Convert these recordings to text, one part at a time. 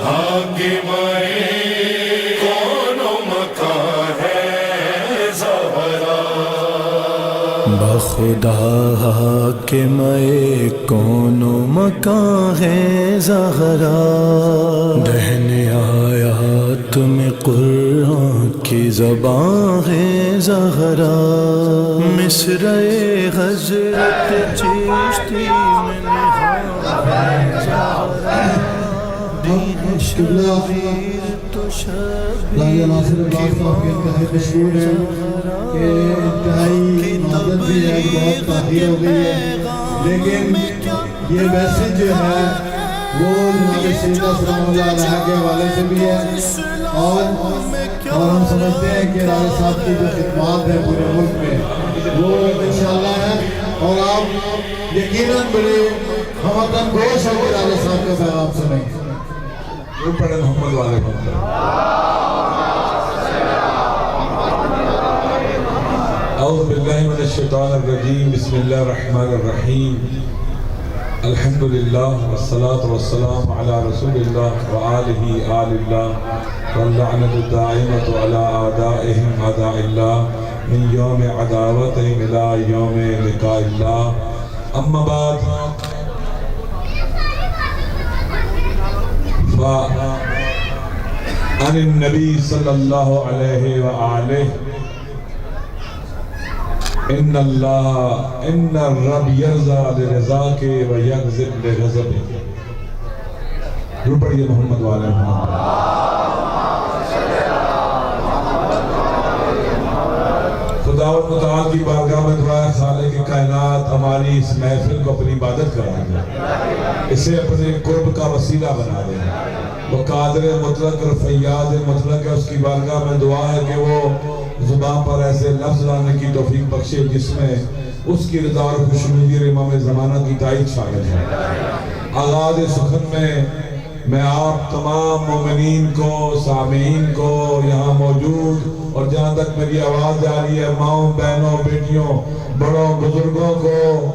حاکمائے کون و مکان ہے زہرا بخدا حاکمائے کون و مکان ہے زہرا دہن آیات میں قرآن کی زبان ہے زہرا مصرعِ حضرت چشتی میں نہاں ہے زہرا دین شبیر تو شبیر کی ماں ہے زہرا کی تبلیغ لیکن یہ میسج جو ہے وہ سیدہ سلام اللہ علیہ کے حوالے سے بھی ہے اور ہم سمجھتے ہیں کہ راجہ صاحب کی جو خدمات ہے پورے ملک میں وہ انشاءاللہ ہے اور آپ یقیناً بڑے ہمتن گوش ہو کے راجہ صاحب کا پیغام سنیں وہ پڑھیں محمد والے اعوذ باللہ من الشیطان الرجیم بسم اللہ الرحمن الرحیم الحمدللہ والصلاة والسلام علی رسول اللہ وآلہ آل اللہ واللعنت الدائمت علی آدائہم آداء اللہ من یوم عداوتہم الى یوم لقاء اللہ اما بعد فعن النبی صلی اللہ علیہ وآلہ ان الرب یرضا لرضا کے و یغضب لغضب رو پڑھئے محمد والے محمد خداوند متعال کی بارگاہ میں دعا ہے خالق کائنات ہماری اس محفل کو اپنی عبادت کرا دے اسے اپنے قرب کا وسیلہ بنا دے وہ قادر مطلق اور فیاض مطلق ہے اس کی بارگاہ میں دعا ہے کہ وہ زبان پر ایسے لفظ لانے کی توفیق بخشے جس میں اس کی رضا اور خوشنودی اور امام زمانہ کی تائید شامل ہے آغاز سخن میں آپ تمام مومنین کو سامعین کو یہاں موجود اور جہاں تک میری آواز جا رہی ہے ماؤں بہنوں بیٹیوں بڑوں بزرگوں کو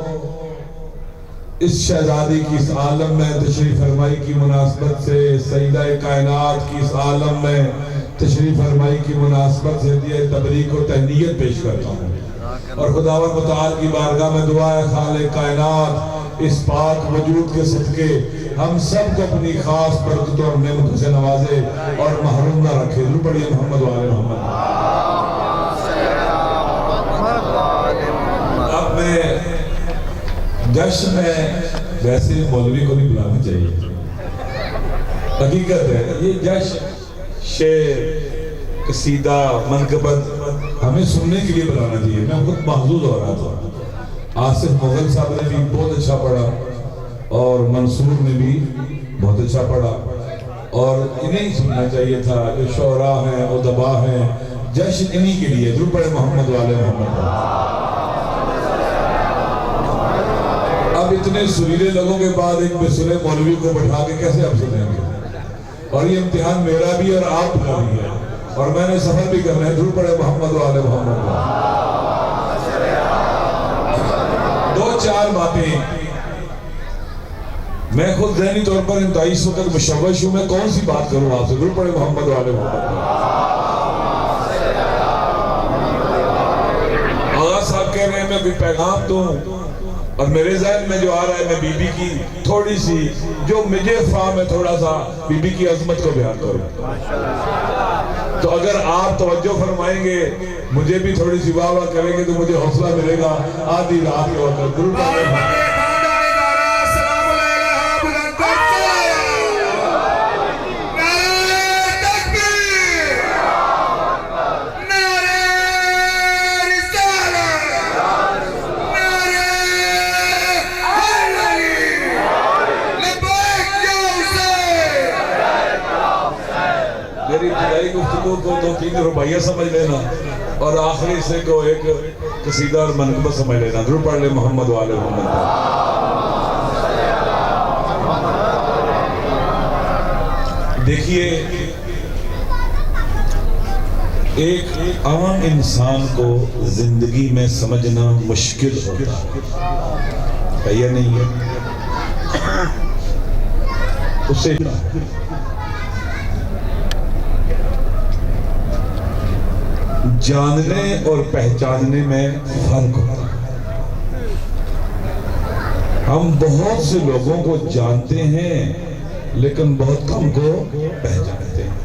اس شہزادی کی اس عالم میں تشریف فرمائی کی مناسبت سے سیدہ کائنات کی اس عالم میں تشریف فرمائی کی مناسبت سے دیئے تبریک و تہنیت پیش کرتا ہوں اور خداوند متعال کی بارگاہ میں دعا ہے خالق کائنات اس پاک وجود کے صدقے ہم سب کو اپنی خاص برکتوں اور نعمتوں سے نوازے اور محروم نہ رکھے رو پڑھئے محمد والے محمد اب میں جشن میں ویسے مولوی کو نہیں بلانا چاہیے حقیقت ہے یہ جشن شعر قصیدہ منقبت ہمیں سننے کے لیے بلانا چاہیے میں خود محظوظ ہو رہا تھا آصف مغل صاحب نے بھی بہت اچھا پڑھا اور منصور نے بھی بہت اچھا پڑھا اور انہیں سننا چاہیے تھا جو شعراء ہیں ادباء ہیں جشن انہی کے لیے درود پڑھے محمد والے محمد اب اتنے سریلے لوگوں کے بعد ایک بسرے مولوی کو بٹھا کے کیسے آپ سنیں گے اور یہ امتحان میرا بھی اور آپ کا بھی ہے اور میں نے سفر بھی کرنا ہے درود پڑھے محمد والے محمد دو چار باتیں میں خود ذہنی طور پر انتہائی اس وقت مشوش ہوں میں کون سی بات کروں آپ سے درود پڑھے محمد والے محمد آغا صاحب کہہ رہے ہیں میں کوئی پیغام دوں اور میرے ذہن میں جو آ رہا ہے میں بی بی کی تھوڑی سی جو مجھے فہم ہے تھوڑا سا بی بی کی عظمت کو بیان کروں تو اگر آپ توجہ فرمائیں گے مجھے بھی تھوڑی سی واہ واہ کریں گے تو مجھے حوصلہ ملے گا آدھی رات کے وقت درود پڑھے محمد میری ابتدائی گفتگو کو دو تین رباعیہ سمجھ لینا اور آخری سے کو ایک قصیدہ اور منقبہ سمجھ لینا درود پڑھ لے محمد والے محمد دیکھیے ایک عام انسان کو زندگی میں سمجھنا مشکل ہوتا ہے یا نہیں ہے اسے جاننے اور پہچاننے میں فرق ہوتا ہے۔ ہم بہت سے لوگوں کو جانتے ہیں لیکن بہت کم کو پہچانتے ہیں۔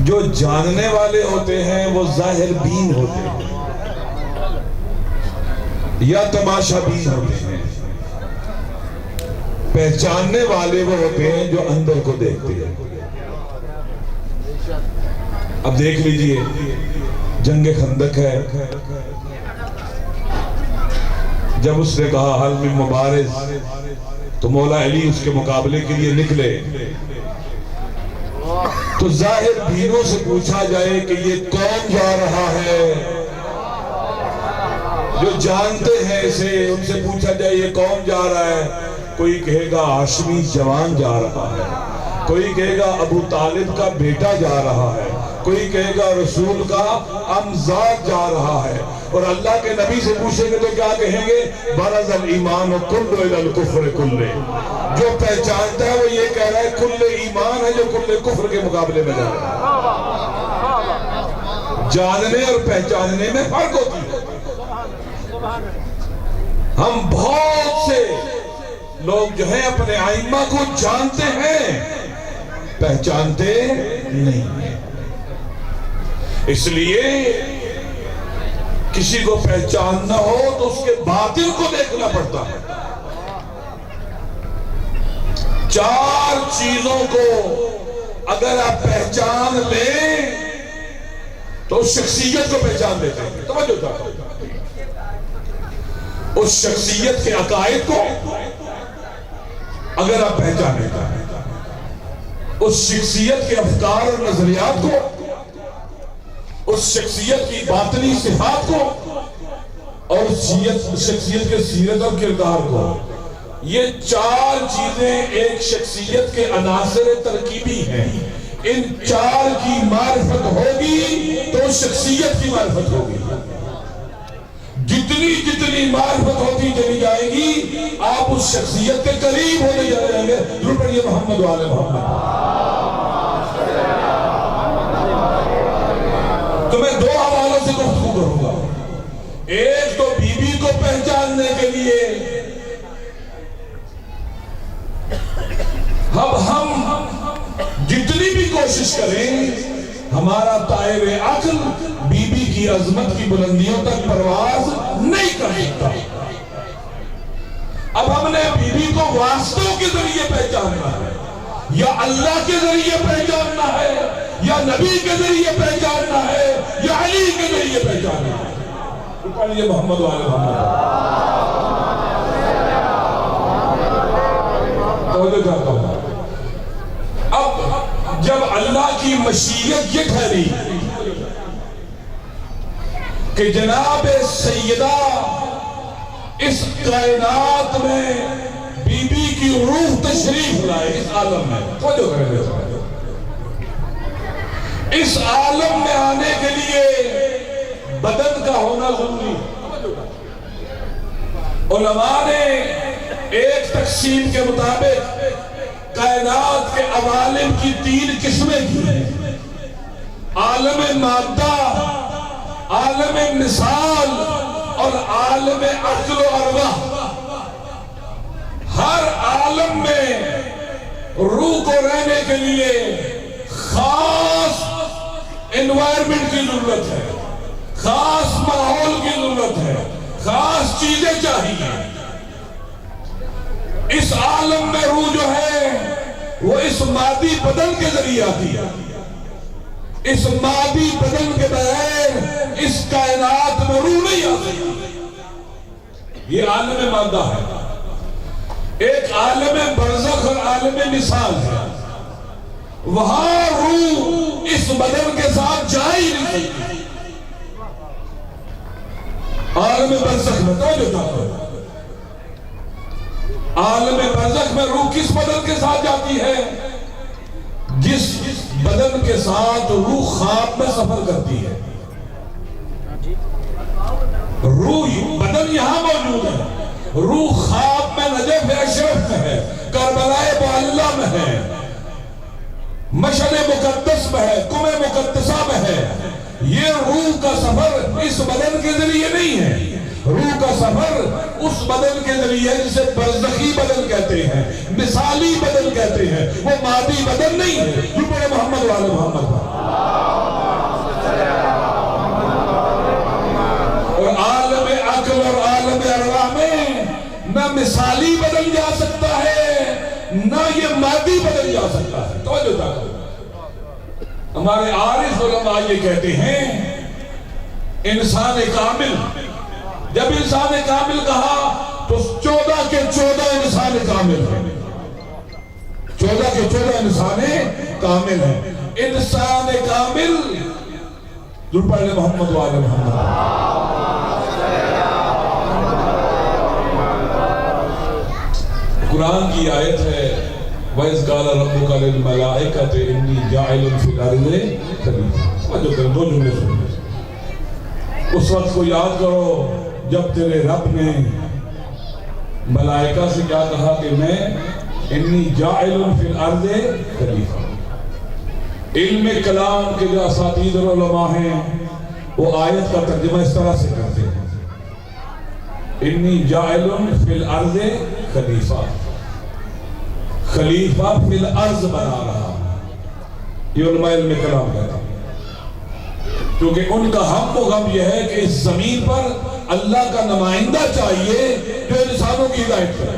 جو جاننے والے ہوتے ہیں وہ ظاہر بین ہوتے ہیں یا تماشا بین ہوتے ہیں، پہچاننے والے وہ ہوتے ہیں جو اندر کو دیکھتے ہیں۔ اب دیکھ لیجئے جنگ خندق ہے، جب اس نے کہا حل من مبارز تو مولا علی اس کے مقابلے کے لیے نکلے، تو ظاہر بینوں سے پوچھا جائے کہ یہ کون جا رہا ہے، جو جانتے ہیں اسے ان سے پوچھا جائے یہ کون جا رہا ہے، کوئی کہے گا ہاشمی جوان جا رہا ہے، کوئی کہے گا ابو طالب کا بیٹا جا رہا ہے، کوئی کہے گا رسول کا امزاد جا رہا ہے، اور اللہ کے نبی سے پوچھیں گے تو کیا کہیں گے؟ برز الایمان کل الی الکفر کل، جو پہچانتا ہے وہ یہ کہہ رہا ہے کل ایمان ہے جو کل کفر کے مقابلے میں جا رہا ہے۔ جاننے اور پہچاننے میں فرق ہوتی ہے۔ ہم بہت سے لوگ جو ہیں اپنے ائمہ کو جانتے ہیں، پہچانتے نہیں ہیں۔ اس لیے کسی کو پہچاننا ہو تو اس کے باطن کو دیکھنا پڑتا ہے۔ چار چیزوں کو اگر آپ پہچان لیں تو اس شخصیت کو پہچان لیتے ہیں۔ توجہ کرو، اس شخصیت کے عقائد کو اگر آپ پہچان لیتے ہیں، اس شخصیت کے افکار اور نظریات کو، اس شخصیت کی باطنی صفات کو، اور اس شخصیت کے سیرت اور کردار کو، یہ چار چیزیں ایک شخصیت کے عناصر ترکیبی ہیں۔ ان چار کی معرفت ہوگی تو شخصیت کی معرفت ہوگی۔ جتنی جتنی معرفت ہوتی چلی جائے گی آپ اس شخصیت کے قریب ہوتے چلے جائیں گے۔ ضرور پڑھیے محمد و آل محمد۔ تو میں دو حوالوں سے گفتگو کروں گا، ایک تو بی بی کو پہچاننے کے لیے اب ہم جتنی بھی کوشش کریں ہمارا طائر عقل بی بی کی عظمت کی بلندیوں تک پرواز نہیں کر سکتا۔ اب ہم نے بی بی کو واسطوں کے ذریعے پہچاننا ہے، یا اللہ کے ذریعے پہچاننا ہے، یا نبی کے ذریعے پہچاننا ہے، یا علی کے ذریعے پہچاننا ہے۔ تو پڑھیے محمد و آل محمد۔ توجہ چاہتا ہوں، اب جب اللہ کی مشیت یہ ٹھہری کہ جناب سیدہ اس کائنات میں بی بی کی روح تشریف لائے اس عالم میں، توجہ کریں، اس عالم میں آنے کے لیے بدن کا ہونا ضروری ہے۔ علماء نے ایک تقسیم کے مطابق کائنات کے عوالم کی تین قسمیں کی ہیں: عالم مادہ، عالم مثال اور عالم عقل و ارواح۔ ہر عالم میں روح کو رہنے کے لیے خاص انوائرمنٹ کی ضرورت ہے، خاص ماحول کی ضرورت ہے، خاص چیزیں چاہیے۔ اس عالم میں روح جو ہے وہ اس مادی بدن کے ذریعے آتی ہے، اس مادی بدن کے بغیر اس کائنات میں روح نہیں آتی۔ یہ عالم مادہ ہے۔ ایک عالم برزخ اور عالم مثال ہے، وہاں روح اس بدن کے ساتھ جا ہی نہیں سکتی۔ عالم برزخ میں توجہ چاہتا ہوں، عالم برزخ میں روح کس بدن کے ساتھ جاتی ہے؟ جس بدن کے ساتھ روح خواب میں سفر کرتی ہے۔ روح بدن یہاں موجود ہے، روح خواب میں نجف اشرف میں ہے، کربلائے معلیٰ میں ہے، مشعل مقدس میں ہے، قم مقدسہ میں ہے. یہ روح کا سفر اس بدن کے ذریعے نہیں ہے. روح کا سفر اس بدن کے ذریعے جسے برزخی بدن کہتے ہیں، مثالی بدن کہتے ہیں. وہ مادی بدن نہیں ہے. جو پڑھے محمد والے محمد کا. اور عالم عقل اور عالم ارواح میں نہ مثالی بدن جا سکتا ہے نہ یہ مادی بدن جا سکتا ہے. توجہ کرو. ہمارے عارف علماء یہ کہتے ہیں انسان کامل، جب انسان کامل کہا تو 14 کے 14 انسان کامل ہیں. 14 کے 14 انسان کامل ہیں. انسان کامل جو پڑھے محمد والے محمد. قرآن کی آیت ہے وَإِذْ قَالَ رَبُّكَ لِلْمَلَائِكَةِ إِنِّي جَاعِلٌ فِي الْأَرْضِ خَلِيفَةً. جو کر دو جملے سنیں. اس وقت کو یاد کرو جب تیرے رب نے ملائکہ سے کیا کہا کہ میں انی جاعل فی الارض خلیفہ. علم کلام کے جو اساتید اور علماء ہیں وہ آیت کا ترجمہ اس طرح سے کرتے ہیں انی جاعل فی الارض خلیفہ. خلیفہ فی الارض بنا رہا. یہ علماء علم کلام کہتے ہیں کیونکہ ان کا ہم و غم یہ ہے کہ اس زمین پر اللہ کا نمائندہ چاہیے جو انسانوں کی ہدایت کرے.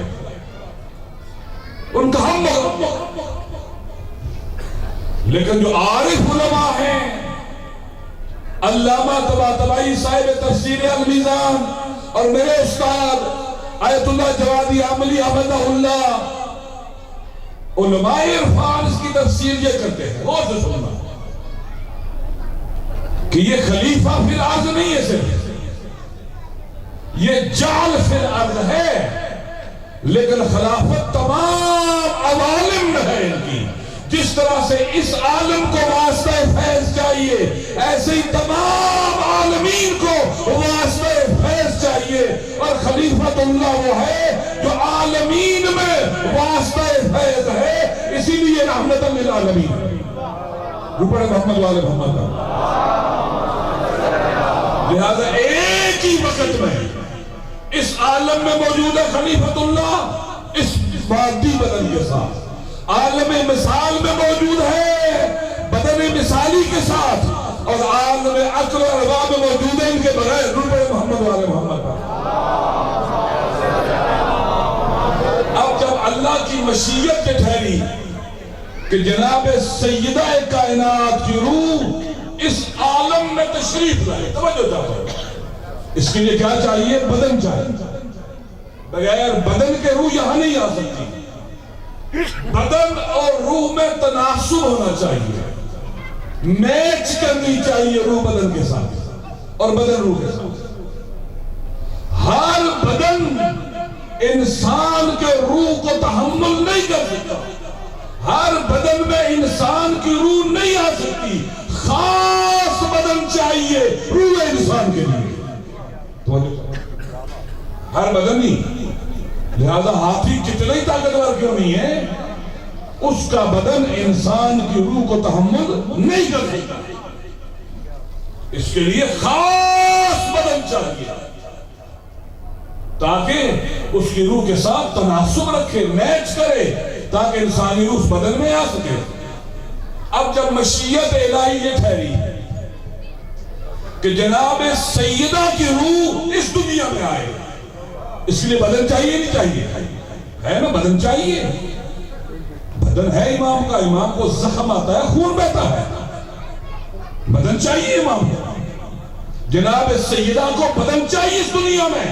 ان کا ہم و غم. لیکن جو عارف علماء ہیں علامہ طباطبائی صاحب تفسیر المیزان اور میرے استاد آیت اللہ جوادی عاملی احمدہ اللہ، علماء عرفان اس کی تفسیر یہ کرتے ہیں. غور سے سننا کہ یہ خلیفہ فی الارض نہیں ہے، صرف یہ جعل فی الارض ہے. لیکن خلافت تمام عوالم میں ہے ان کی. جس طرح سے اس عالم کو واسطہ فیض چاہیے ایسے ہی تمام عالمین کو واسطہ فیض چاہیے. اور خلیفۃ اللہ وہ ہے جو عالمین میں واسطہ فیض ہے. اسی لیے رحمت للعالمین. اوپر محمد والے محمد کا. لہذا ایک ہی وقت میں اس عالم میں موجود ہے خلیفۃ اللہ اس مادی بدن کے ساتھ. عالم مثال میں موجود ہے بدن مثالی کے ساتھ. اور عالم عقل و ارواح میں موجود ہے ان کے بغیر. روح محمد والے محمد کا. اب جب اللہ کی مشیت کے ٹھہری کہ جناب سیدہ کائنات کی روح اس عالم میں تشریف لائے. توجہ چاہتا ہے اس کے لیے کیا چاہیے؟ بدن چاہیے. بغیر بدن کے روح یہاں نہیں آ سکتی. بدن اور روح میں تناسب ہونا چاہیے. میچ کرنی چاہیے روح بدن کے ساتھ اور بدن روح کے ساتھ. ہر بدن انسان کے روح کو تحمل نہیں کر سکتا. ہر بدن میں انسان کی روح نہیں آ سکتی. خاص بدن چاہیے روح انسان کے لیے. ہر بدن نہیں. لہذا ہاتھی کتنا ہی طاقتور کیوں نہیں ہے اس کا بدن انسان کی روح کو تحمل نہیں کر سکتا. اس کے لیے خاص بدن چاہیے تاکہ اس کی روح کے ساتھ تناسب رکھے، میچ کرے، تاکہ انسانی روح اس بدن میں آ سکے. اب جب مشیت الہی یہ ٹھہری کہ جناب سیدہ کی روح اس دنیا میں آئے، اس لیے بدن چاہیے نہیں چاہیے؟ ہے نا بدن چاہیے. بدن ہے امام کا. امام کو زخم آتا ہے، خون بہتا ہے. بدن چاہیے امام کو. جناب سیدہ کو بدن چاہیے اس دنیا میں.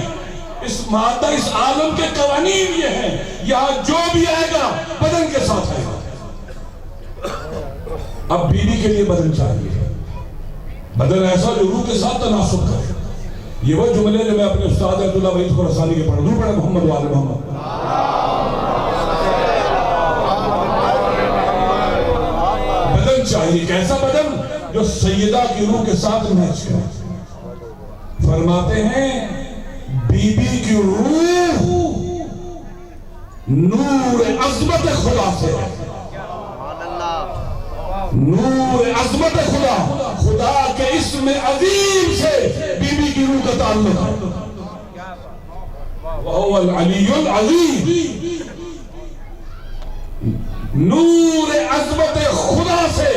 اس مادہ اس عالم کے قوانین یہ ہیں یہاں جو بھی آئے گا بدن کے ساتھ آئے گا. اب بیوی کے لیے بدن چاہیے. بدن ایسا جو روح کے ساتھ تناسب کرے. یہ وہ جملے جو میں اپنے استاد عبداللہ وحید خراسانی کے پڑھ دوں. پڑھے محمد والے محمد. بدن چاہیے. کیسا بدن؟ جو سیدہ کی روح کے ساتھ میچ کرے. فرماتے ہیں بی بی کی روح نور عظمت خدا سے ہے. نور عظمت خدا، خدا کے اسم عظیم سے بی بی کی روح کا تعلق ہے۔ وَهُوَ الْعَلِيُّ الْعَظِيمُ، نور عظمت خدا سے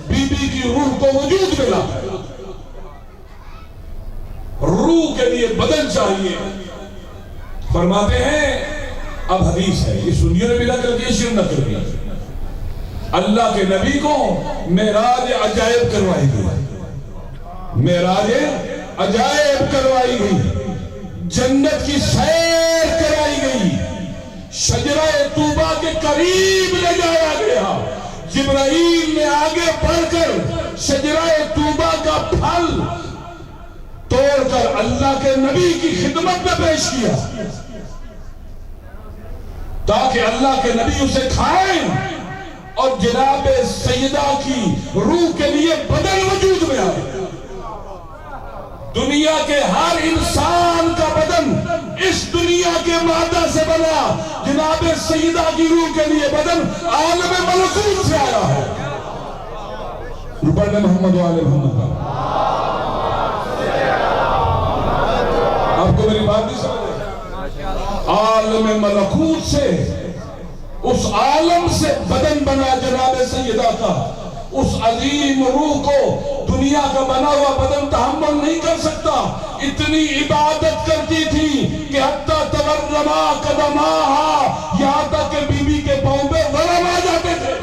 بی بی کی روح کو وجود ملا ہے۔ روح کے لیے بدن چاہیے۔ فرماتے ہیں، اب حدیث ہے، یہ سنیوں نے بھی نقل کی، شر نقل کی، اللہ کے نبی کو معراج عجائب کروائی گئی، معراج عجائب کروائی گئی، جنت کی سیر کرائی گئی، شجرہ طوبہ کے قریب لے جایا گیا، جبرائیل نے آگے بڑھ کر شجرہ طوبہ کا پھل توڑ کر اللہ کے نبی کی خدمت میں پیش کیا تاکہ اللہ کے نبی اسے کھائیں اور جناب سیدہ کی روح کے لیے بدن وجود میں آئے۔ دنیا کے ہر انسان کا بدن اس دنیا کے مادہ سے بنا، جناب سیدہ کی روح کے لیے بدن عالم ملکوت سے آیا ہے۔ پڑھنے محمد و آل محمد۔ آپ کو میری بات نہیں سمجھ؟ عالم ملکوت سے، اس عالم سے بدن بنا جناب سیدہ کا، اس عظیم روح کو دنیا کا بنا ہوا بدن تحمل نہیں کر سکتا، اتنی عبادت کرتی تھی کہ حتی تورما قدماہا، یہاں تک کہ بی بی کے پاؤں پہ ورم آ جاتے تھے۔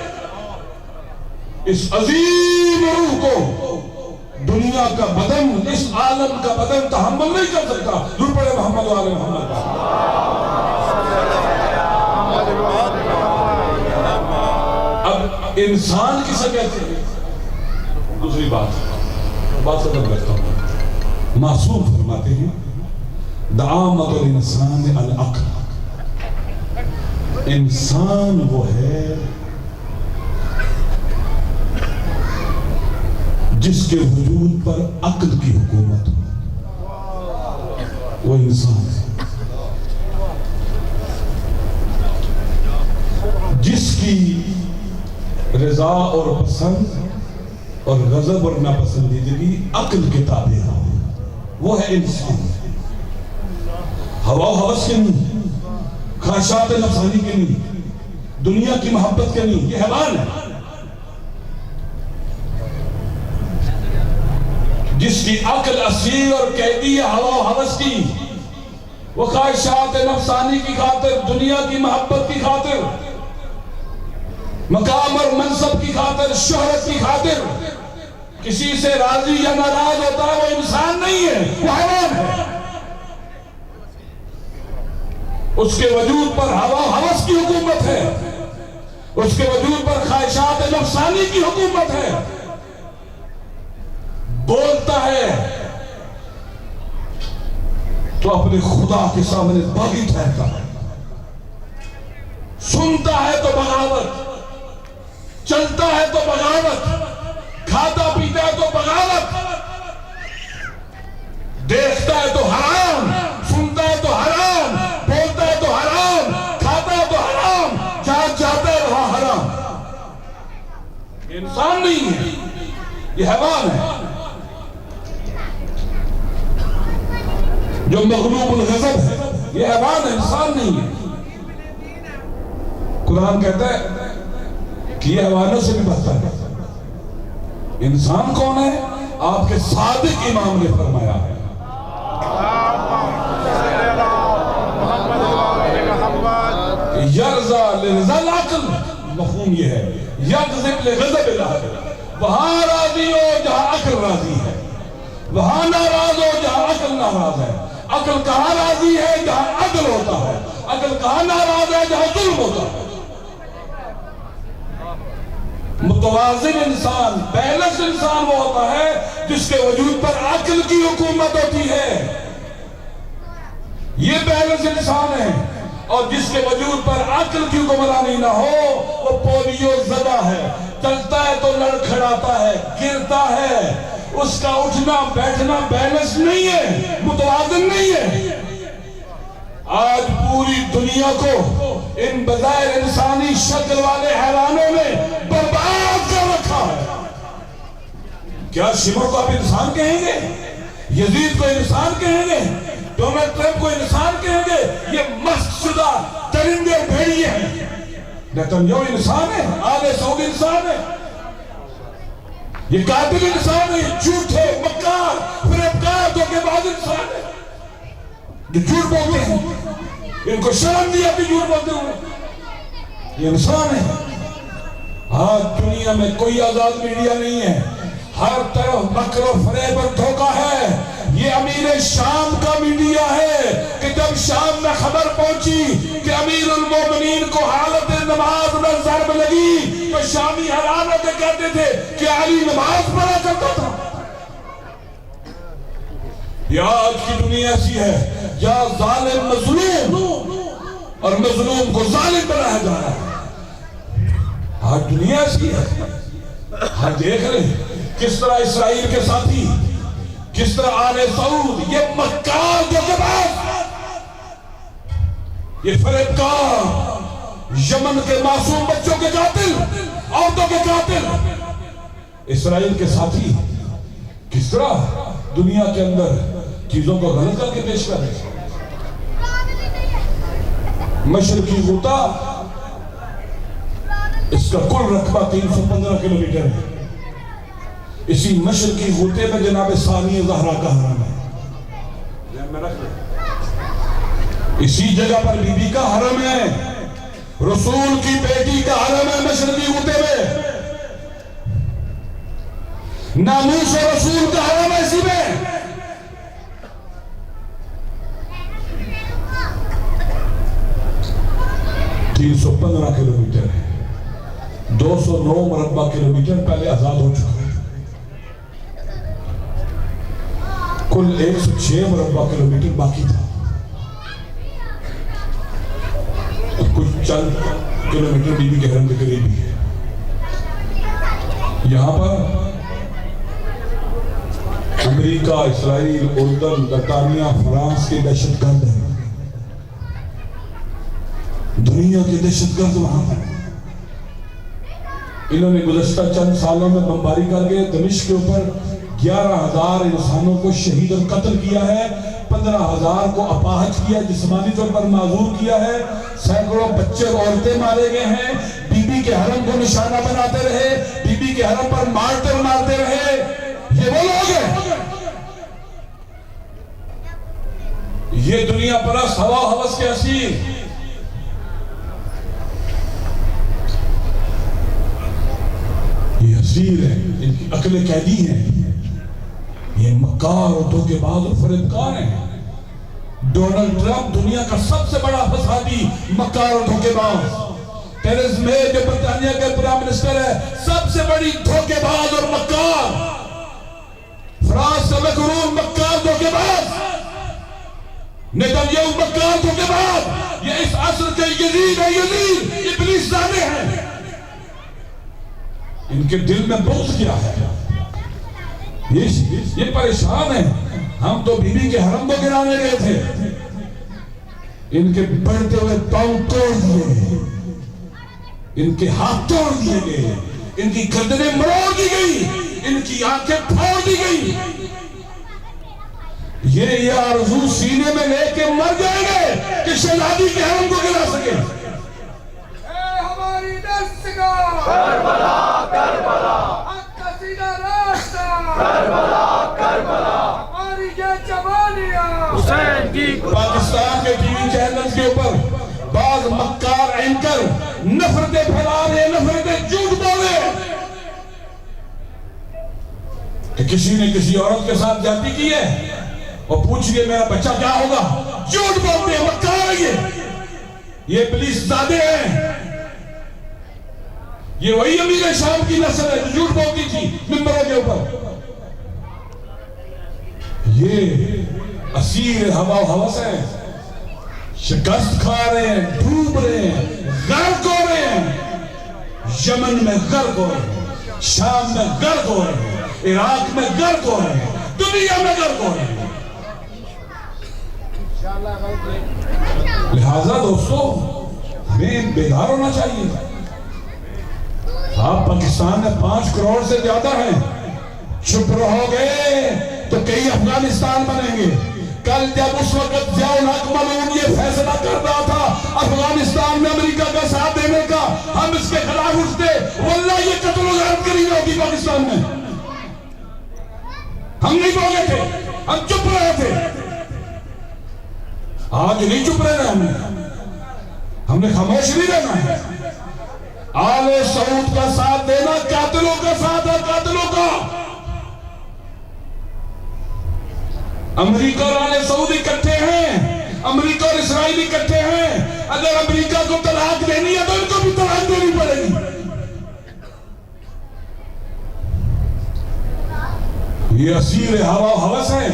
اس عظیم روح کو دنیا کا بدن، اس عالم کا بدن تحمل نہیں کر سکتا۔ ضرور پڑھے محمد و آل محمد۔ اب انسان کسے کہتے ہیں؟ دوسری بات ختم کرتا ہوں۔ معصوم فرماتے ہیں دعامت الانسان العقل، انسان وہ ہے جس کے وجود پر عقل کی حکومت ہو، وہ انسان ہے۔ جس کی رضا اور پسند اور غضب اور ناپسندیدگی عقل کے تابع ہو، وہ ہے انسان۔ ہوا و ہوس کے نہیں، خواہشات نفسانی کے نہیں، دنیا کی محبت کے نہیں، یہ حیوان ہے۔ جس کی عقل اسیر اور قیدی ہے ہوا و ہوس کی، وہ خواہشات نفسانی کی خاطر، دنیا کی محبت کی خاطر، مقام اور منصب کی خاطر، شہرت کی خاطر کسی سے راضی یا ناراض ہوتا ہے، وہ انسان نہیں ہے، وہ حیوان ہے۔ اس کے وجود پر ہوا ہوس کی حکومت ہے، اس کے وجود پر خواہشات نفسانی کی حکومت ہے۔ بولتا ہے تو اپنے خدا کے سامنے باغی ٹھہرتا ہے، سنتا ہے تو بغاوت، چلتا ہے تو بغاوت، کھاتا پیتا ہے تو بغاوت، دیکھتا ہے تو حرام، سنتا ہے تو حرام، بولتا ہے تو حرام، کھاتا ہے تو حرام، جہاں جاتا ہے وہاں حرام۔ یہ انسان نہیں ہے، یہ حیوان ہے جو مغلوب الغضب ہے، یہ حیوان ہے، انسان نہیں ہے۔ قرآن کہتا ہے کہ یہ حیوانوں سے بھی بہتر ہے۔ انسان کون ہے؟ آپ کے صادق امام نے فرمایا ہے یرزا لرزا العقل، مفہوم یہ ہے یغضب لغضب العقل، وہاں راضی ہو جہاں عقل راضی ہے، وہاں ناراض ہو جہاں عقل ناراض ہے۔ عقل کہاں راضی ہے؟ جہاں عدل ہوتا ہے۔ عقل کہاں ناراض ہے؟ جہاں ظلم ہوتا ہے۔ متوازن انسان، بیلنس انسان وہ ہوتا ہے جس کے وجود پر عقل کی حکومت ہوتی ہے، یہ بیلنس انسان ہے۔ اور جس کے وجود پر عقل کی حکمرانی نہ ہو وہ پولیو زدہ ہے، چلتا ہے تو لڑکھڑاتا ہے، گرتا ہے، اس کا اٹھنا بیٹھنا بیلنس نہیں ہے، متوازن نہیں ہے۔ آج پوری دنیا کو ان بظاہر انسانی شکل والے حیوانوں نے برباد کر رکھا ہے۔ کیا شمر کو آپ انسان کہیں گے؟ یزید کو انسان کہیں گے؟ ڈونلڈ ٹرمپ کو انسان کہیں گے؟ یہ مسخ شدہ درندے اور بھیڑیے ہیں۔ نیتنیاہو انسان ہے، آل سعود انسان ہے، یہ قاتل انسان ہے، یہ جھوٹے مکار فریبکار دھوکے باز انسان ہے جو جھوٹ بولتے ہیں، ان کو شرم نہیں آتی جھوٹ بولتے ہوئے، یہ انسان ہے۔ آج دنیا میں کوئی آزاد میڈیا نہیں ہے، ہر طرف مکر و فریب اور دھوکہ ہے۔ یہ امیر شام کا میڈیا ہے کہ جب شام میں خبر پہنچی کہ امیر المومنین کو حالت نماز میں ضرب لگی تو شامی حیران ہو کے کہتے تھے کہ علی نماز پڑھا کرتا تھا۔ یہ آج کی دنیا ایسی ہے، یا ظالم مظلوم اور مظلوم کو ظالم بنایا جا رہا ہے۔ آج دنیا ایسی ہے، ہم دیکھ رہے ہیں کس طرح اسرائیل کے ساتھی، کس طرح آل سعود، یہ مکار دھوکے باز، یہ فریبکار، یمن کے معصوم بچوں کے قاتل، عورتوں کے قاتل، اسرائیل کے ساتھی کس طرح دنیا کے اندر چیزوں کو غلط کر کے پیش کر رہے ہیں۔ مشرقی غوطہ، اس کا کل رقبہ 315 کلومیٹر ہے۔ اسی مشرقی غوطے میں جناب ثانی زہرا کا حرم ہے، اسی جگہ پر بی بی کا حرم ہے، رسول کی بیٹی کا حرم ہے مشرقی غوطے میں، ناموس رسول کا حرم ہے اسی میں۔ 315 کلومیٹر ہے، 209 مربع کلومیٹر پہلے آزاد ہو چکا ہے، کل 106 مربع کلومیٹر باقی تھا، کچھ چند کلومیٹر بی بی کے حرم کے قریب بھی ہے۔ یہاں پر امریکہ، اسرائیل، اردن، برطانیہ، فرانس کے دہشت گرد ہیں، دنیا کے دہشت گرد وہاں پر۔ انہوں نے گزشتہ چند سالوں میں بمباری کر کے دمشق کے اوپر 11,000 انسانوں کو شہید اور قتل کیا ہے، 15,000 کو اپاہج کیا، جسمانی طور پر معذور کیا ہے، سینکڑوں بچے اور عورتیں مارے گئے ہیں، بی بی کے حرم کو نشانہ بناتے رہے، بی بی کے حرم پر مارتے رہے۔ یہ وہ لوگ ہیں، یہ دنیا پرست ہوا ہوس کے اسیر، یہ اسیر ہیں، ان کی عقل قیدی ہیں، یہ مکار اور دھوکے باز اور فریبکار ہیں۔ ڈونلڈ ٹرمپ دنیا کا سب سے بڑا فسادی مکار اور دھوکے باز، ٹیریزا مے جو برطانیہ کے پرائم منسٹر ہے سب سے بڑی دھوکے باز اور مکار، فرانس کا میکرون مکار دھوکے باز، نیتنیاہو مکار دھوکے باز، یہ اس عصر کے یزید ہے، یزید ابلیس زادے ہیں۔ ان کے دل میں بغض کیا ہے؟ یہ پریشان ہیں، ہم تو بی بی کے حرم کو گرانے گئے تھے، ان کے بڑھتے ہوئے پاؤں توڑ دیے، ان کے ہاتھ توڑ دیے گئے، ان کی گردنیں مروڑ دی گئی، ان کی آنکھیں پھوڑ دی گئی۔ یہ آرزو سینے میں لے کے مر جائیں گے کہ شہزادی کے حرم کو گرا سکے۔ اے ہماری دستگاہ کربلا کربلا، حق کا سینہ راستہ کربلا کربلا، ہماری یہ جوانیاں حسین کی پاکستان کے ٹی وی چینلز کے اوپر بعض مکار اینکر نفرتیں پھیلا رہے، نفرتیں جھوٹ بولے کہ کسی نے کسی عورت کے ساتھ زیادتی کی ہے اور پوچھ گئے میرا بچہ کیا ہوگا، جھوٹ بولتے ہیں، مکار ہیں، یہ ابلیس زادے ہیں، یہ وہی امیر شام کی نسل ہے جو جھوٹ بولتی تھی ممبروں کے اوپر۔ یہ اسیر ہوا و ہوس ہیں، شکست کھا رہے ہیں، ڈوب رہے ہیں، غرق ہو رہے ہیں، یمن میں غرق ہو رہے ہیں، شام میں غرق ہو رہے ہیں، عراق میں غرق ہو رہے ہیں، دنیا میں غرق ہو رہے ہیں۔ لہذا دوستو ہمیں بیدار ہونا چاہیے۔ آپ پاکستان میں 5 کروڑ سے زیادہ ہیں، چپ رہو گے تو کئی افغانستان بنیں گے. کل جب اس وقت ضیاء الحق ملعون یہ فیصلہ کر رہا تھا افغانستان میں امریکہ کا ساتھ دینے کا, ہم اس کے خلاف اٹھتے, واللہ یہ قتل و غارت کری ہوگی پاکستان میں. ہم نہیں بولے تھے, ہم چپ رہے تھے. آج نہیں چپ رہے, ہم نے خاموش نہیں رہنا ہے. آل سعود کا ساتھ دینا قاتلوں کا ساتھ ہے, قاتلوں کا. امریکہ اور آل سعود اکٹھے ہیں, امریکہ اور اسرائیل اکٹھے ہیں. اگر امریکہ کو طلاق دینی ہے تو ان کو بھی طلاق دینی پڑے گی. یہ اسیر ہوا و ہوس ہیں,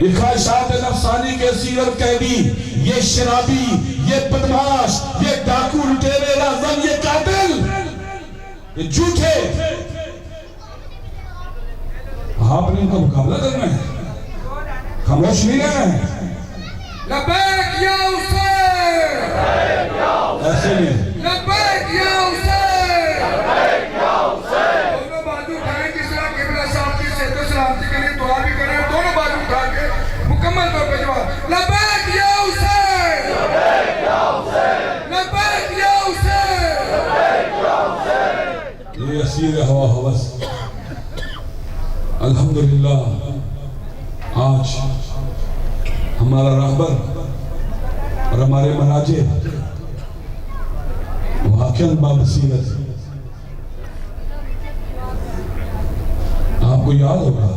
یہ خواہشات نفسانی کے اسیر اور قیدی, یہ شرابی, یہ بدماش, یہ ڈاکو, لٹیرے, رازن, یہ قاتل, یہ جھوٹے. آپ نے ان کا مقابلہ کرنا ہے, خاموش نہیں رہنا ہے. لبیک یا حسین, ایسے نہیں, لبیک یا حسین, دونوں بازو اٹھائیں جس طرح قبلہ صاحب کی صحت و سلامتی کے لیے دعا بھی کریں, دونوں بازو اٹھا کے مکمل طور پہ جواب. لبیک یا حسین, لبیک یا حسین. یہ اسیر ہوا ہوس. الحمدللہ آج ہمارا راہبر اور ہمارے مراجع واقعاً بابصیرت. آپ کو یاد ہوگا,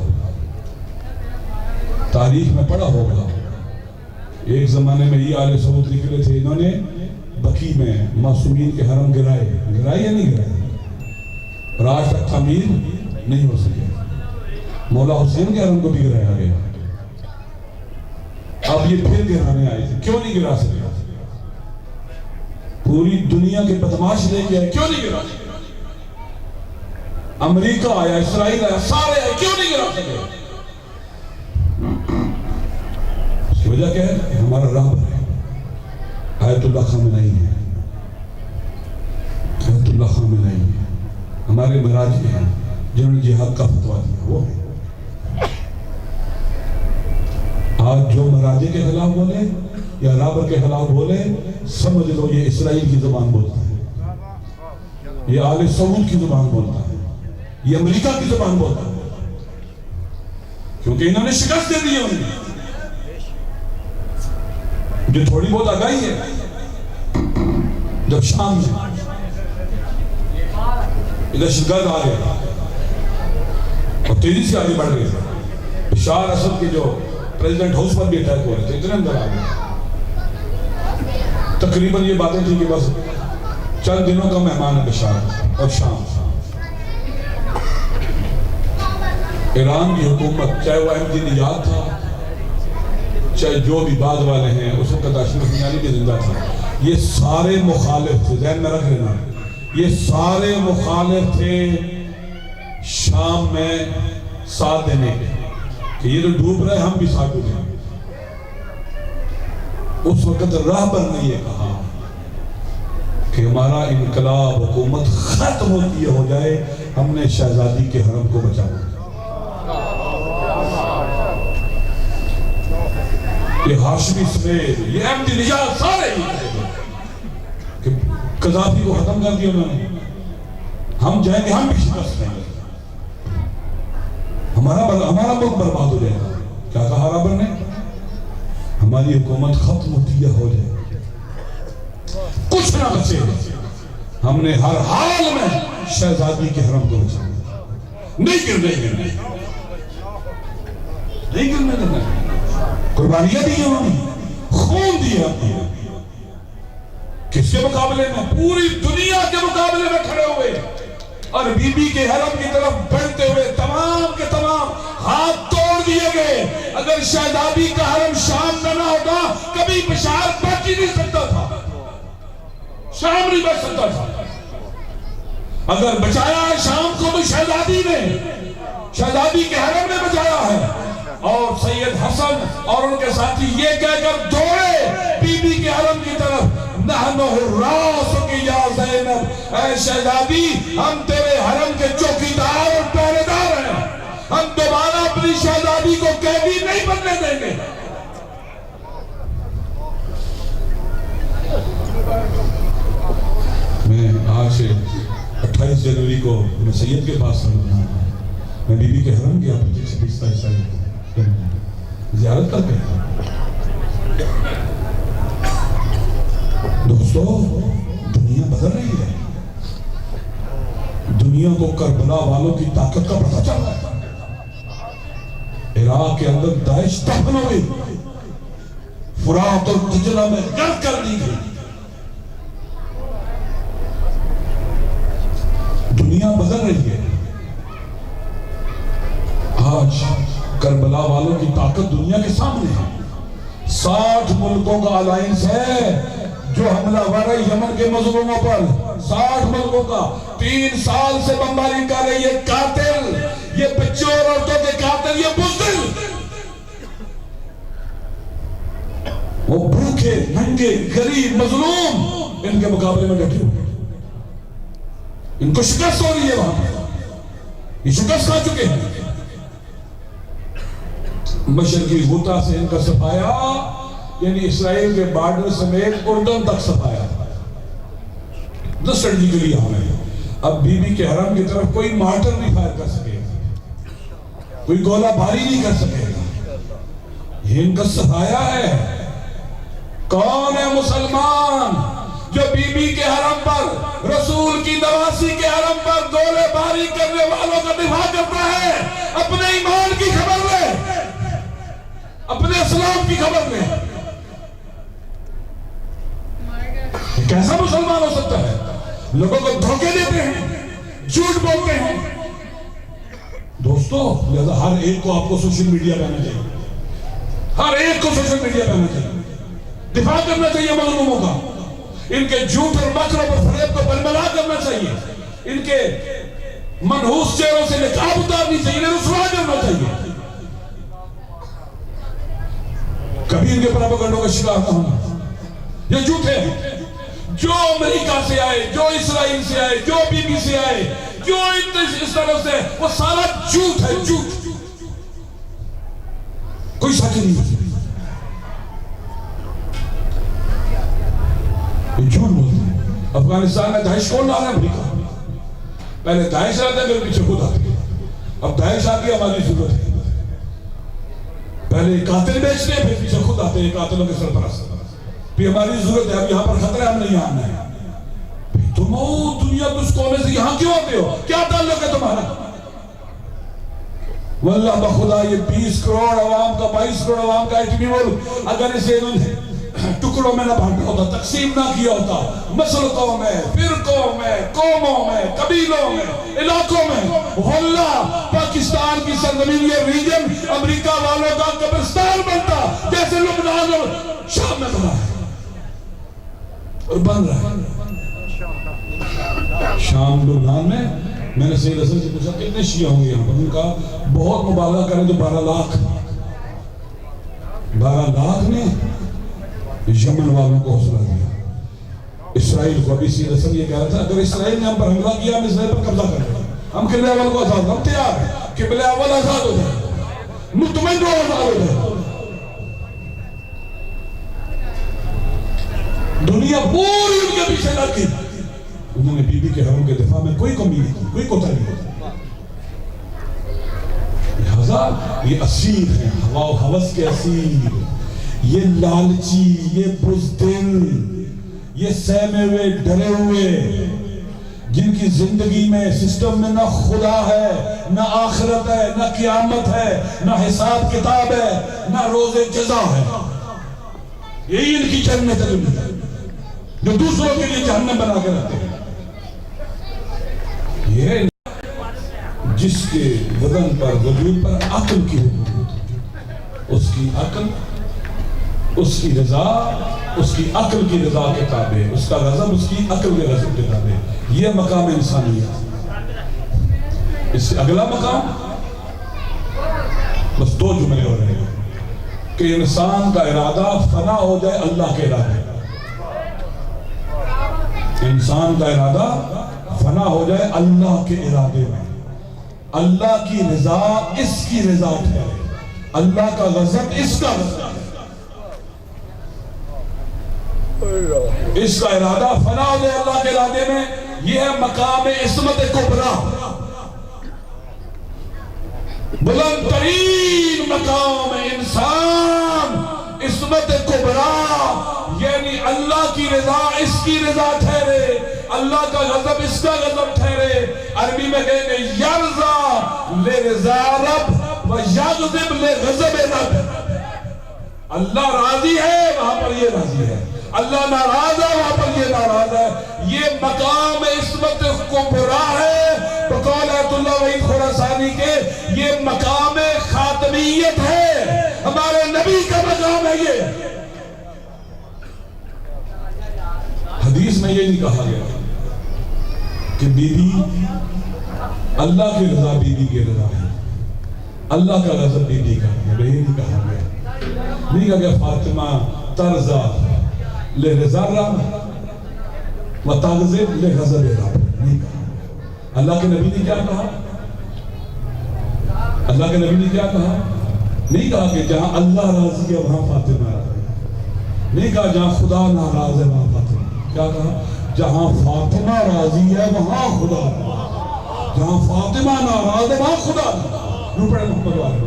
تاریخ میں پڑھا ہوگا, ایک زمانے میں یہ آل سعود نکلے تھے, انہوں نے بقی میں معصومین کے حرم گرائے یا نہیں گرائے, اور آج تک تعمیر نہیں ہو سکے. مولا حسین کے حرم کو بھی گرایا گیا. اب یہ پھر گرانے آئے تھے, کیوں نہیں گرا سکے؟ پوری دنیا کے بدماش لے کے آئے, کیوں نہیں گرا سکے؟ امریکہ آیا, اسرائیل آیا, سارے آئے, کیوں نہیں گرا سکے؟ اس کی وجہ کیا ہے؟ ہمارا راہبر ہے, آیت اللہ خامنئی ہے, آیت اللہ خامنئی ہے. ہمارے مراجع ہیں جنہوں نے جہاد کا فتویٰ دیا, وہ ہے. آج جو مراجع کے خلاف بولے یا راہبر کے خلاف بولے, سمجھ لو یہ اسرائیل کی زبان بولتا ہے, یہ آل سعود کی زبان بولتا ہے, یہ امریکہ کی زبان بولتا ہے, کیونکہ انہوں نے شکست دے دی ہے. جو تھوڑی بہت آگاہی ہے, جب شام میں دہشت گرد آ گئے اور تیزی سے آگے بڑھ گئے, بشار اسد کے جو پریزیڈنٹ ہاؤس پر بھی اٹیک ہو رہے تھے, اتنے اندر آ گئے. تقریباً یہ باتیں تھی کہ بس چند دنوں کا مہمان ہے بشار. اور شام ایران کی حکومت, چاہے وہ احمدی نژاد تھا, چاہے جو بھی بعد والے ہیں, اس وقت اشرف غنی بھی زندہ تھا, یہ سارے مخالف تھے. ذہن میں رکھ لینا, یہ سارے مخالف تھے شام میں ساتھ دینے کے, کہ یہ تو ڈوب رہے, ہم بھی ساتھ ڈوبیں. اس وقت راہبر نے یہ کہا کہ ہمارا انقلاب, حکومت ختم ہوتی ہو جائے, ہم نے شہزادی کے حرم کو بچانا. یہ ہاشمی سمیت, یہ احمدی نژاد, سارے ہی کہ قذافی کو ختم کر دیا انہوں نے, ہم جائیں گے, ہم بھی شکست دیں گے, ہمارا ملک برباد ہو جائے گا. کیا کہا راہبر نے؟ ہماری حکومت ختم ہوتی ہو جائے, کچھ نہ بچے, ہم نے ہر حال میں شہزادی کے حرم کو بچانا. نہیں گرنے دینا, قربانیاں دی انہوں نے, خون دیا. کس کے مقابلے میں؟ پوری دنیا کے مقابلے میں کھڑے ہوئے, اور بی بی کے حرم کی طرف بڑھتے ہوئے تمام کے تمام ہاتھ توڑ دیے گئے. اگر شہزادی کا حرم شام میں نہ ہوتا, کبھی بشار بچ ہی نہیں سکتا تھا, شام نہیں بچ سکتا تھا. اگر بچایا ہے شام کو تو شہزادی نے, شہزادی کے حرم نے بچایا ہے. اور سید حسن اور ان کے ساتھی یہ کہہ کر دوڑے بی بی کے حرم کی طرف, نحن حراس کی یا زینب, اے شہزادی ہم تیرے حرم کے چوکیدار اور چنانچہ 28 جنوری کو میں سید کے پاس میں بی بی کے حرم گیا 25 سے 20 زیارت کر گیا. دوستو دنیا بدل رہی ہے. دنیا کو کربلا والوں کی طاقت کا پتہ چل رہا ہے. عراق کے اندر داعش دفن ہوئی, فرات اور دجلہ میں غرق کر دی گئی. دنیا بدل رہی ہے. آج کربلا والوں کی طاقت دنیا کے سامنے ہے. 60 ملکوں کا الائنس ہے جو حملہ ور ہے یمن کے مظلوموں پر. 60 ملکوں کا 3 سال سے بمباری کر رہے. یہ قاتل, یہ بچوں اور عورتوں کے قاتل, یہ بزدل, وہ بھوکے ننگے غریب مظلوم ان کے مقابلے میں ڈٹے ہوئے. ان کو شکست ہو رہی ہے. وہاں یہ شکست کھا چکے ہیں. مشرقی غوطہ سے ان کا صفایا, یعنی اسرائیل کے بارڈر سمیت اردن تک صفایا 10 سڑکی کے لیے ہمیں. اب بی بی کے حرم کی طرف کوئی مارٹر نہیں فائر کر سکے گا, کوئی گولہ باری نہیں کر سکے گا. یہ ان کا صفایا ہے. کون ہے مسلمان جو بی بی کے حرم پر, رسول کی نواسی کے حرم پر گولے باری کرنے والوں کا دفاع کرتا ہے؟ اپنے ایمان کی خبر لے, اپنے اسلام کی خبر لے. کیسا مسلمان ہو سکتا ہے؟ لوگوں کو دھوکے دیتے ہیں, جھوٹ بولتے ہیں. دوستو لہذا ہر ایک کو آپ کو سوشل میڈیا پہ آنا چاہیے. ہر ایک کو سوشل میڈیا پہ آنا چاہیے, دفاع کرنا چاہیے مظلوموں کا. ان کے جھوٹ اور مکر اور فریب کو برملا کرنا چاہیے. ان کے منحوس چہروں سے نقاب اتارنی چاہیے, انہیں رسوا کرنا چاہیے. کبھی ان کے پراپیگنڈوں کا شکار نہ ہونا. یہ جھوٹ ہے. جو امریکہ سے آئے, جو اسرائیل سے آئے, جو بی بی سے آئے, جو اس طرح سے, وہ سارا جھوٹ ہے. جھوٹ, کوئی سچ نہیں. جھوٹ بولتے ہیں. افغانستان میں داعش کون لا رہا ہے؟ امریکہ. پہلے داعش آتا ہے, پھر پیچھے خود آتے ہیں. اب داعش آ گیا, ہماری ضرورت ہے. پہلے قاتل بیچتے ہیں, پھر پیچھے خود آتے ہیں قاتلوں کے سرپرست. پھر ہماری ضرورت ہے, اب یہاں پر خطرہ, ہم نہیں آنا ہے. تم دنیا کس کونے سے یہاں کیوں آتے ہو؟ کیا تعلق ہے تمہارا؟ واللہ بخدا یہ 20 کروڑ عوام کا, 22 کروڑ عوام کا ایٹمی ملک, اگر اسے انہوں نے ٹکڑوں میں نہ بانٹا ہوتا, تقسیم نہ کیا ہوتا, مسلکوں میں, فرقوں میں, قوموں میں, قبیلوں میں, علاقوں میں, واللہ پاکستان کی سرزمین, یہ ریجن امریکہ والوں کا قبرستان بنتا, جیسے لبنان اور شام میں بنا ہے اور بن رہا ہے. شام لبنان میں نے سید حسن سے پوچھا کتنے شیعہ ہوں گے یہاں پر؟ انہوں نے کہا بہت مبالغہ کریں تو 12 لاکھ. 12 لاکھ نے یمن والوں کو حوصلہ دیا. اسرائیل کو, ابھی سید حسن یہ کہہ رہا تھا اگر اسرائیل نے ہم پر حملہ کیا, ہم اسرائیل پر قبضہ کر لیں, ہم قبلہ اول کو آزاد, ہم تیار ہیں. قبلہ اول آزاد ہو جائے, مطمئن رو آزاد ہو جائے. دنیا پوری ان کے پیچھے لگ گئی. انہوں نے بی بی کے حرم کے دفاع میں کوئی کمی نہیں کی, کوئی کوتاہی نہیں کی. لہذا یہ اسیر ہیں, ہوا و ہوس کے اسیر, یہ لالچی, یہ بزدل, یہ سہمے ہوئے, ڈرے ہوئے, جن کی زندگی میں سسٹم میں نہ خدا ہے, نہ آخرت ہے, نہ قیامت ہے, نہ حساب کتاب ہے, نہ روز جزا ہے. یہی ان کی جنت ہے جو دوسروں کے لیے جہنم بنا کے رہتے ہیں. یہ جس کے بدن پر, وجود پر عقل کی حکومت, اس کی عقل, اس کی رضا, اس کی عقل کی رضا کے تابع, اس کا غضب اس کی عقل کے غضب کے تابع. یہ مقام انسانیت. اس سے اگلا مقام بس 2 جملے ہو رہے ہیں کہ انسان کا ارادہ فنا ہو جائے اللہ کے ارادے. انسان کا ارادہ فنا ہو جائے اللہ کے ارادے میں. اللہ کی رضا اس کی رضا ہے, اللہ کا غضب اس کا غضب ہے. اس کا ارادہ فنا ہو جائے اللہ کے ارادے میں, یہ ہے مقام عصمت کبریٰ، بلند ترین مقام انسان عصمت کبریٰ، یعنی اللہ کی رضا اس کی رضا ٹھہرے، اللہ کا غضب اس کا غضب ٹھہرے۔ عربی میں کہیں گے یرضا لرضا رب و یغضب لغضب رب، اللہ راضی ہے وہاں پر یہ راضی ہے، اللہ ناراض ہے وہاں پر یہ ناراض ہے۔ یہ مقام عصمت کبریٰ ہے، بقول آیت اللہ وحید خراسانی کے یہ مقام خاتمیت ہے، ہمارے نبی کا مقام ہے۔ یہ حدیث میں یہ نہیں کہا گیا کہ بی بی اللہ کی رضا بی بی کی رضا ہے، اللہ کا غضب بی بی کا ہے، یہ نہیں کہا گیا۔ نہیں کہا گیا فاطمہ ترضا لرضا رب و تغضب لغضب رب، نہیں کہا۔ اللہ کے نبی نے کیا کہا؟ اللہ کے نبی نے کیا کہا؟ نہیں کہا کہ جہاں اللہ راضی ہے وہاں فاطمہ راضی ہے، نہیں کہا جہاں خدا ناراض ہے وہاں فاطمہ، کیا کہا؟ جہاں فاطمہ راضی ہے وہاں خدا، جہاں فاطمہ ناراض ہے وہاں خدا۔ رو پڑھے محمد والے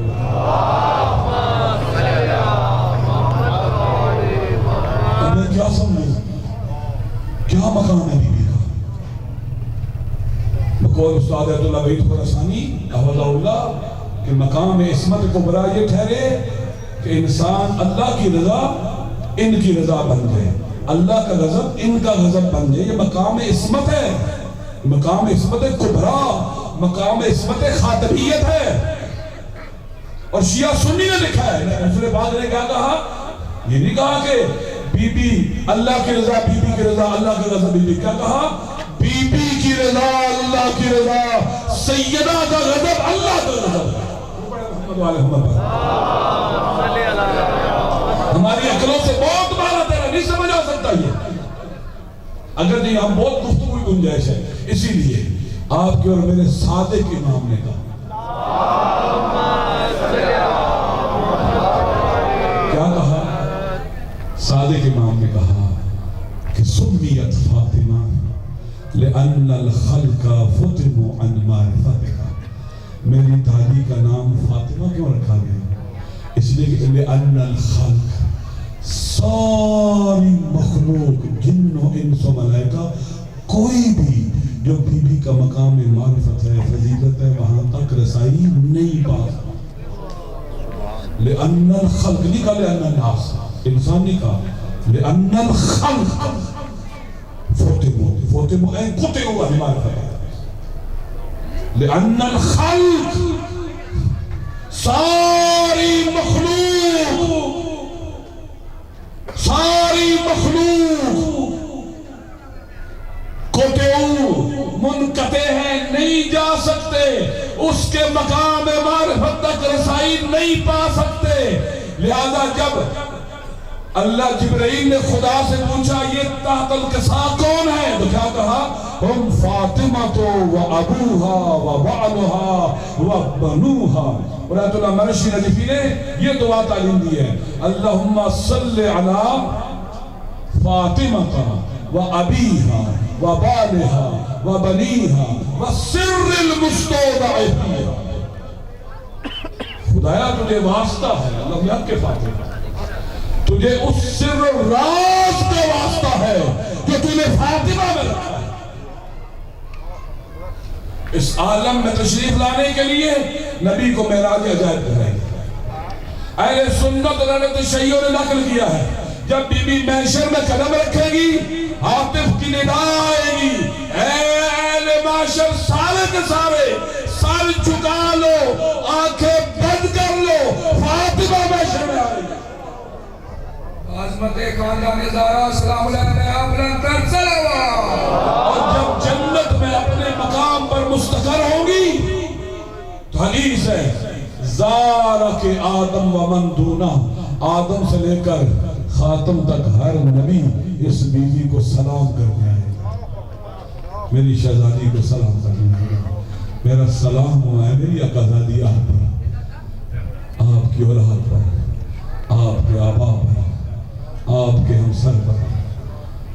اب میں کیا سمجھوں، کیا مقام ہے بی بی کا؟ بقول استاد عبد اللہ وحید خراسانی حفظہ اللہ کہ مقام عصمت کبریٰ یہ ٹھہرے کہ انسان اللہ کی رضا ان کی رضا بن جائے، اللہ کا غضب ان کا غضب بن جائے۔ یہ مقام عصمت ہے، مقام عصمت کبریٰ، مقام عصمت خاتمیت ہے۔ اور شیعہ سنی نے لکھا ہے، رسول پاک نے کیا کہا؟ یہ نہیں کہا کہ بی بی اللہ کی رضا بی بی کی رضا اللہ کا غضب بی بی، کیا کہا؟ بی بی کی رضا اللہ کی رضا، سیدہ کا غضب اللہ کا غضب۔ ہماری عقلوں سے بہت بارا تیرا نہیں سمجھ آ سکتا یہ، اگر نہیں ہم بہت گفتگو کی گنجائش ہے۔ اسی لیے آپ کے اور میرے صادق امام نے کہا، کیا کہا؟ صادق امام نے کہا کہ سمیت فاطمہ لأن الخلق فتنوا عن معرفتها، میری دادی کا نام فاطمہ کیوں رکھا گیا؟ اس لیے کہ لأن الخلق، ساری مخلوق جن و انس و ملائکہ، کوئی بھی جو بی بی کا مقام معرفت ہے فضیلت ہے وہاں تک رسائی نہیں پا سکتا۔ لأن الخلق نہیں کہا لأن الناس، انسان نہیں کہا، لأن الخلق فتنوا اے قطعوا عن معرفت، لأن الخلق ساری مخلوق قطعوا منقطع ہیں، نہیں جا سکتے، اس کے مقام معرفت تک رسائی نہیں پا سکتے۔ لہذا جب اللہ جبرائیل نے خدا سے پوچھا یہ تحت القصا کون ہے، تو کیا کہا؟ ہم فاطمہ تو و ابوہا و بعلہا و بنوہا۔ اور آیت اللہ مرشی نجفی نے یہ دعا تعلیم دی ہے، اللہم صلی علی فاطمہ و ابیہا و بالہا و بنیہا و سر المستودع فیہا۔ خدایا تجھے واسطہ ہے، اللہ یاد کے فاطمہ، تجھے اس سر و راز کا واسطہ ہے جو تجھے فاطمہ میں رکھا ہے۔ اس عالم میں تشریف لانے کے لیے نبی کو معراج عجائب کرائی۔ اہل سنت اور اہل تشیع نے نقل کیا ہے جب بی بی محشر میں قدم رکھے گی عاطف کی ندا آئے گی، اے اہل محشر سارے کے سارے سر جھکا لو، آنکھیں بند کر لو، فاطمہ محشر میں آئے گی۔ عظمت خاندان زہرا سلام علیہ بلند تر صلوات۔ اور جب جنت میں اپنے مقام پر مستقر ہوں گی تو حدیث ہے زارہ کے آدم و من دونہ، آدم سے لے کر خاتم تک ہر نبی اس بیوی کو سلام کرنے آئے گا، میری شہزادی کو سلام کرنے آئے گا، میرا سلام ہوا ہے میری اقازادی آپ پر، آپ کی اولاد پر، آپ کے آبا پر، آپ کے ہمسر پر۔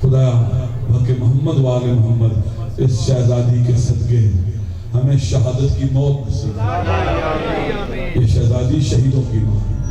خدا وقت محمد وآل محمد اس شہزادی کے صدقے ہمیں شہادت کی موت نصیب، یہ شہزادی شہیدوں کی ماں ہے۔